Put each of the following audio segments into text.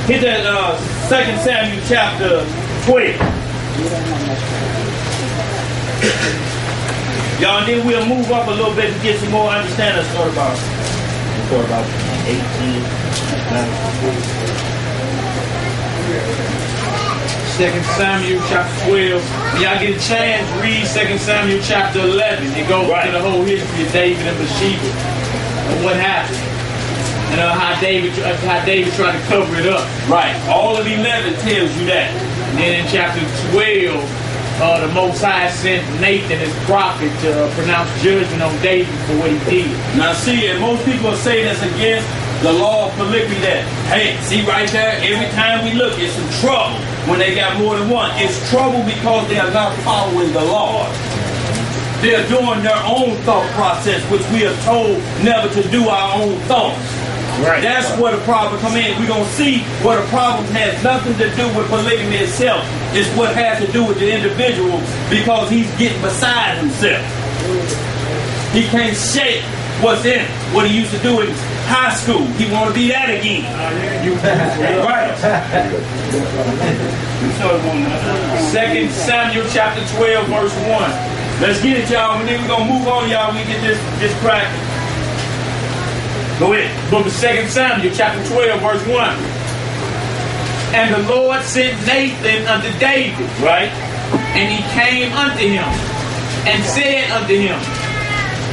Hit that 2 Samuel chapter 12. Y'all, and then we'll move up a little bit to get some more understanding. Start about 18. 2 Samuel chapter 12. When y'all get a chance, read 2 Samuel chapter 11. It goes to the whole history of David and Bathsheba and what happened. And how David tried to cover it up. Right. All of 11 tells you that. And then in chapter 12, the Most High sent Nathan his prophet to pronounce judgment on David for what he did. Now see, and most people say that's against the law of polygamy. That, hey, see right there, every time we look, it's some trouble when they got more than one. It's trouble because they are not following the law. They're doing their own thought process, which we are told never to do our own thoughts. Right. That's where the problem come in. We're going to see where the problem has nothing to do with polygamy itself. It's what has to do with the individual, because he's getting beside himself. He can't shake what's in it, what he used to do in high school. He want to be that again. Right. 2 Samuel chapter 12 verse 1. Let's get it, y'all, and then we're going to move on, y'all. We get this practice. Go ahead. Book of 2 Samuel chapter 12 verse 1. And the Lord sent Nathan unto David, right? And he came unto him and said unto him,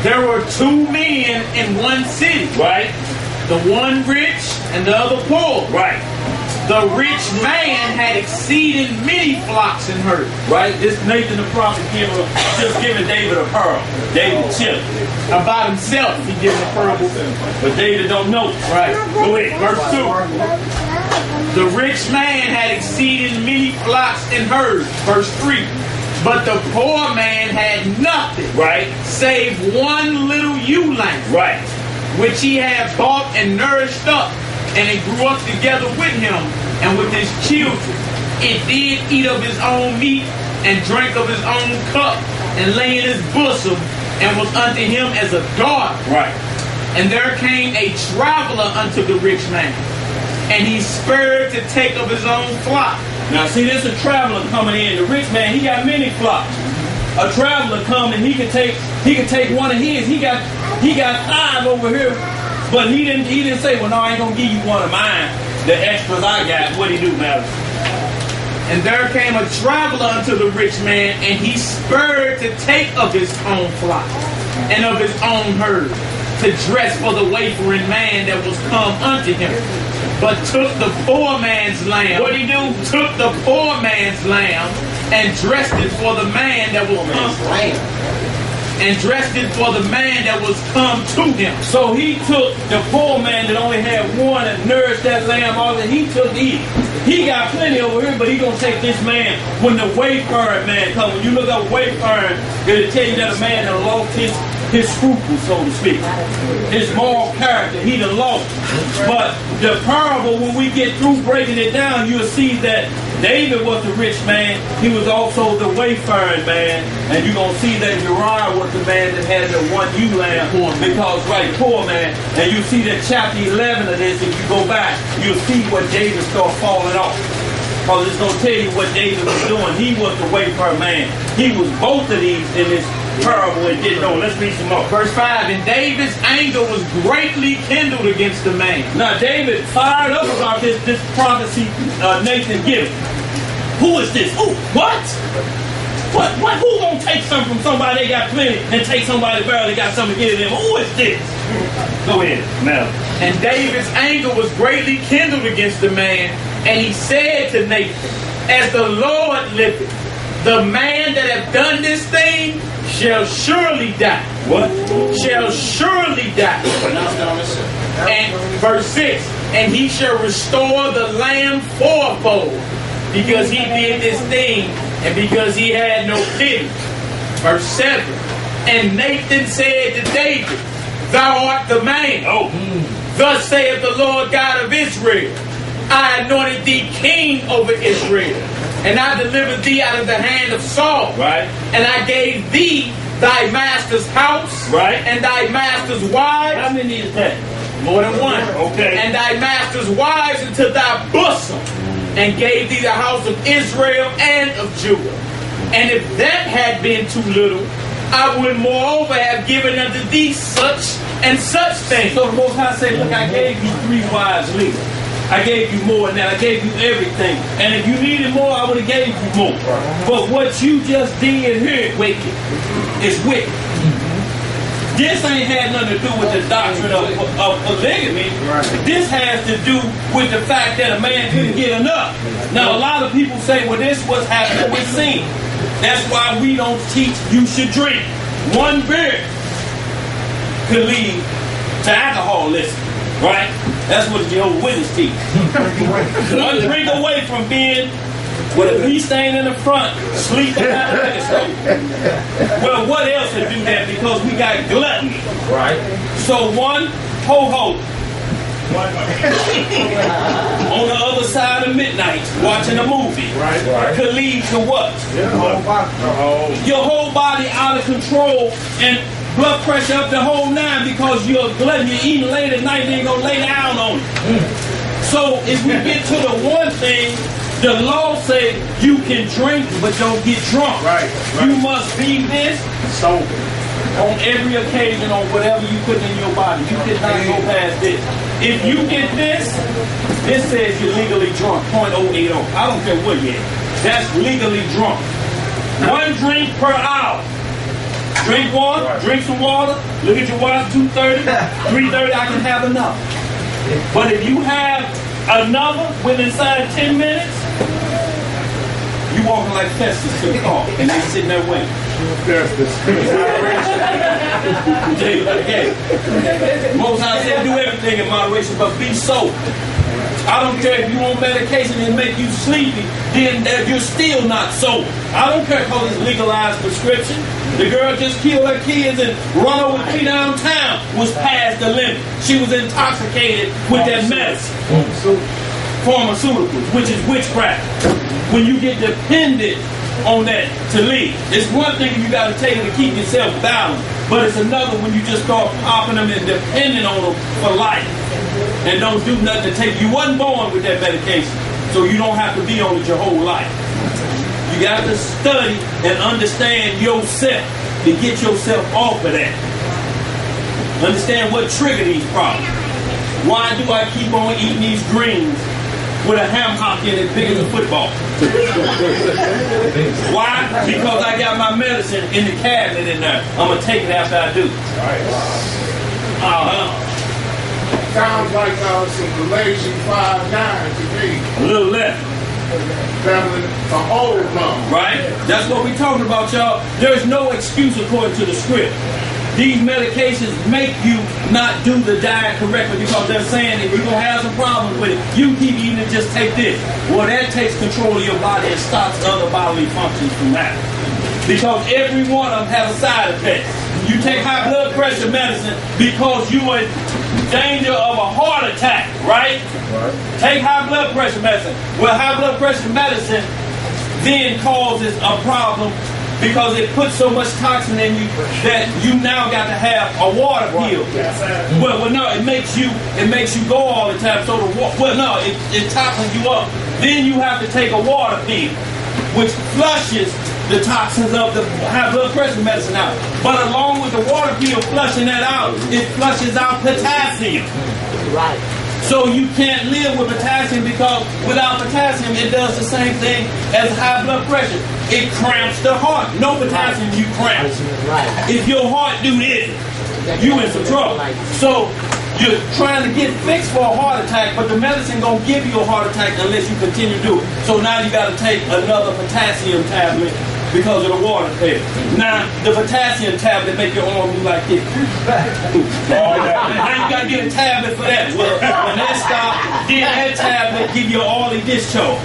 there were two men in one city, right? The one rich and the other poor, right? The rich man had exceeding many flocks and herds, right? This Nathan the prophet just giving David a pearl. David chilling. About himself, he giving a pearl, but David don't know. Right. Go ahead, verse 2. The rich man had exceeding many flocks and herds, verse 3. But the poor man had nothing, right, save one little ewe lamb, right, which he had bought and nourished up, and it grew up together with him and with his children. It did eat of his own meat and drank of his own cup and lay in his bosom and was unto him as a daughter. Right. And there came a traveler unto the rich man, and he spurred to take of his own flock. Now see, this is a traveler coming in. The rich man, he got many flocks. A traveler coming, he can take one of his. He got 5 over here, but he didn't say, well, no, I ain't gonna give you one of mine. The extras I got, what'd he do, man? And there came a traveler unto the rich man, and he spurred to take of his own flock and of his own herd, to dress for the wayfaring man that was come unto him. But took the poor man's lamb. What'd he do? Took the poor man's lamb and dressed it for the man that was come. And dressed it for the man that was come to him. So he took the poor man that only had one and nourished that lamb all that he took to eat. He got plenty over here, but he gonna take this man when the wayfaring man comes. When you look up wayfaring, it'll tell you that a man that lost his scruples, so to speak. His moral character, he done lost. But the parable, when we get through breaking it down, you'll see that David was the rich man. He was also the wayfaring man. And you're going to see that Uriah was the man that had the one ewe lamb. Because, right, poor man. And you see that chapter 11 of this, if you go back, you'll see what David started falling off. Because it's going to tell you what David was doing. He was the wayfaring man. He was both of these in this parable and didn't know. Let's read some more. Verse 5. And David's anger was greatly kindled against the man. Now David fired up about this prophecy Nathan given. Who is this? Who? What? Who gonna take something from somebody they got plenty and take somebody barely got something to give them? Who is this? Go ahead now. And David's anger was greatly kindled against the man, and he said to Nathan, as the Lord liveth, the man that hath done this thing shall surely die. What? Shall surely die. And verse 6, and he shall restore the lamb fourfold, because he did this thing, and because he had no pity. Verse 7, and Nathan said to David, thou art the man. Thus saith the Lord God of Israel, I anointed thee king over Israel, and I delivered thee out of the hand of Saul. Right. And I gave thee thy master's house, right, and thy master's wives. How many is that? More than one. Okay. And thy master's wives into thy bosom, and gave thee the house of Israel and of Judah. And if that had been too little, I would moreover have given unto thee such and such things. So the Most High said, look, I gave you 3 wives legal. I gave you more than that. I gave you everything. And if you needed more, I would have gave you more. But what you just did here, wicked, is wicked. This ain't had nothing to do with the doctrine of polygamy. This has to do with the fact that a man couldn't get enough. Now, a lot of people say, well, this was happening with sin. That's why we don't teach you should drink. 1 beer could lead to alcoholism, right? That's what the Jehovah's Witness teach. 1 drink away from being with a pea stain in the front, sleeping at the liquor store. Well, what else would do that? Because we got gluttony. Right. So 1 ho-ho on the other side of midnight watching a movie could lead to what? Your whole body out of control and blood pressure up the whole 9 because you're glutton. You're eating late at night and you're going to lay down on it. So if we get to the one thing, the law says you can drink but don't get drunk. You must be this sober on every occasion on whatever you put in your body. You cannot go past this. If you get this says you're legally drunk, 0.080. I don't care what yet. That's legally drunk. 1 drink per hour. Drink water, drink some water, look at your watch, 2:30, 3:30, I can have enough. But if you have another within inside 10 minutes, you walking like Festus to the car, and they sitting there waiting. Most High said do everything in moderation, but be sober. I don't care if you on medication and make you sleepy, then you're still not sober. I don't care because it's legalized prescription. The girl just killed her kids and run over the tree downtown, was past the limit. She was intoxicated with that medicine. Pharmaceuticals, which is witchcraft. When you get dependent on that to leave. It's one thing you got to take it to keep yourself balanced, but it's another when you just start popping them and depending on them for life. And don't do nothing to take. You wasn't born with that medication, so you don't have to be on it your whole life. You got to study and understand yourself to get yourself off of that. Understand what triggered these problems. Why do I keep on eating these greens with a ham hock in it big as a football? Why? Because I got my medicine in the cabinet in there. I'm going to take it after I do. Sounds like some Galatians 5:9 to me. A little left. A whole lump. Right? That's what we're talking about, y'all. There's no excuse according to the script. These medications make you not do the diet correctly because they're saying if you're going to have some problems with it, you keep eating it, just take this. Well, that takes control of your body and stops other bodily functions from that. Because every one of them has a side effect. You take high blood pressure medicine because you are in danger of a heart attack, right? Take high blood pressure medicine. Well, high blood pressure medicine then causes a problem because it puts so much toxin in you that you now got to have a water pill. Well, no, it makes you go all the time. So it toxins you up. Then you have to take a water pill, which flushes the toxins of the high blood pressure medicine out. But along with the water pill flushing that out, it flushes out potassium. Right. So you can't live with potassium because without potassium, it does the same thing as high blood pressure. It cramps the heart. No potassium, you cramp. If your heart do this, you in some trouble. So you're trying to get fixed for a heart attack, but the medicine gonna give you a heart attack unless you continue to do it. So now you got to take another potassium tablet because of the water pill. Now the potassium tablet make your arm do like this. Now you got to get a tablet for that. Well, when that stop, then that tablet give you an oily discharge.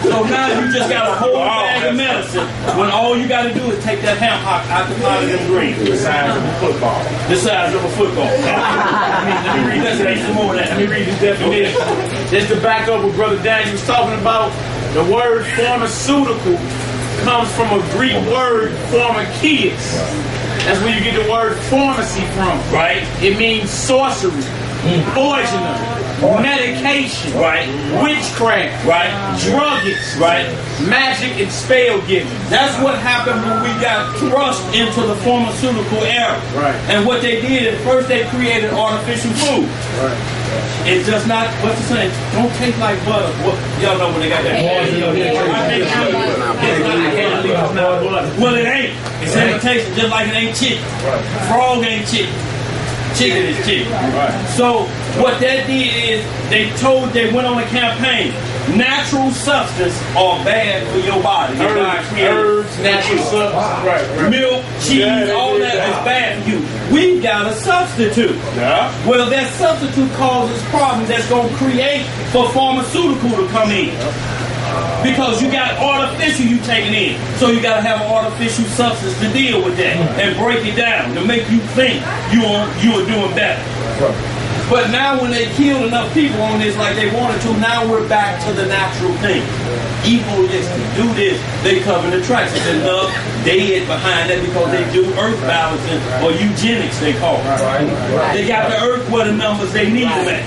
So now you just got a whole bag of medicine when all you got to do is take that ham hock out the pot of them greens. The size of a football. The size of a football. Let me read some more of that. Let me read the definition. Just to back up what Brother Daniel was talking about, the word pharmaceutical comes from a Greek word, pharmakeia. That's where you get the word pharmacy from, right? It means sorcery, poisoner, medication, right? Witchcraft, right? Druggists, right? Magic and spell giving. That's what happened when we got thrust into the pharmaceutical era. Right. And what they did is first they created artificial food. Right. It does not, what's the saying? Don't taste like butter. What, y'all know when they got that. It's not butter. Well, it ain't. It's imitation, just like it ain't chicken. Frog ain't chicken. Chicken is chicken. So what that did is they went on a campaign. Natural substances are bad for your body. Herbs, natural substances, milk, cheese, all that is bad for you. We've got a substitute. Yeah. Well, that substitute causes problems that's going to create for pharmaceutical to come in. Because you got artificial you taking in. So you got to have an artificial substance to deal with that and break it down to make you think you are doing better. But now when they killed enough people on this like they wanted to, now we're back to the natural thing. Evil is to do this, they cover the tracks. It's enough dead behind that because they do earth balancing or eugenics they call it. They got the earth where the numbers they need them at.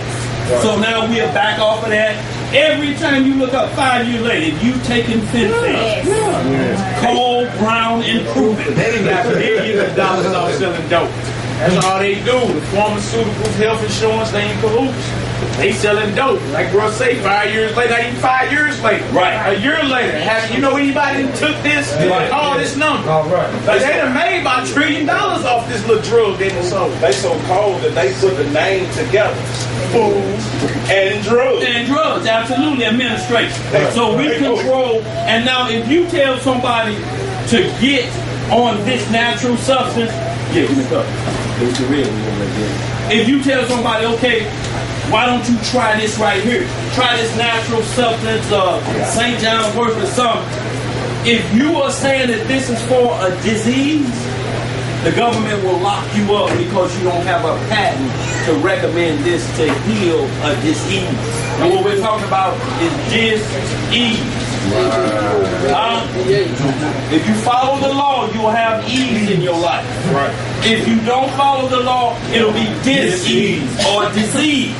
So now we are back off of that. Every time you look up 5 years later, you taking Fen-Phen, Cole, Brown, and Proven. They got millions of dollars off selling dope. That's all they do. The pharmaceuticals, health insurance, they in cahoots. They selling dope. Like bro say, 5 years later, not even 5 years later. Right. A year later, have you know anybody that took this? Call this number. All right. Like they done made about $1 trillion off this little drug they done sold. They so cold that they put the name together. Food and drugs. And drugs, absolutely, administration. So we control, and now if you tell somebody to get on this natural substance, yeah, give me a cup. It's the real one. If you tell somebody, okay, why don't you try this right here? Try this natural substance, St. John's wort or something. If you are saying that this is for a disease, the government will lock you up because you don't have a patent to recommend this to heal a disease. And what we're talking about is disease. If you follow the law, you will have ease in your life. If you don't follow the law, it'll be dis-ease or disease.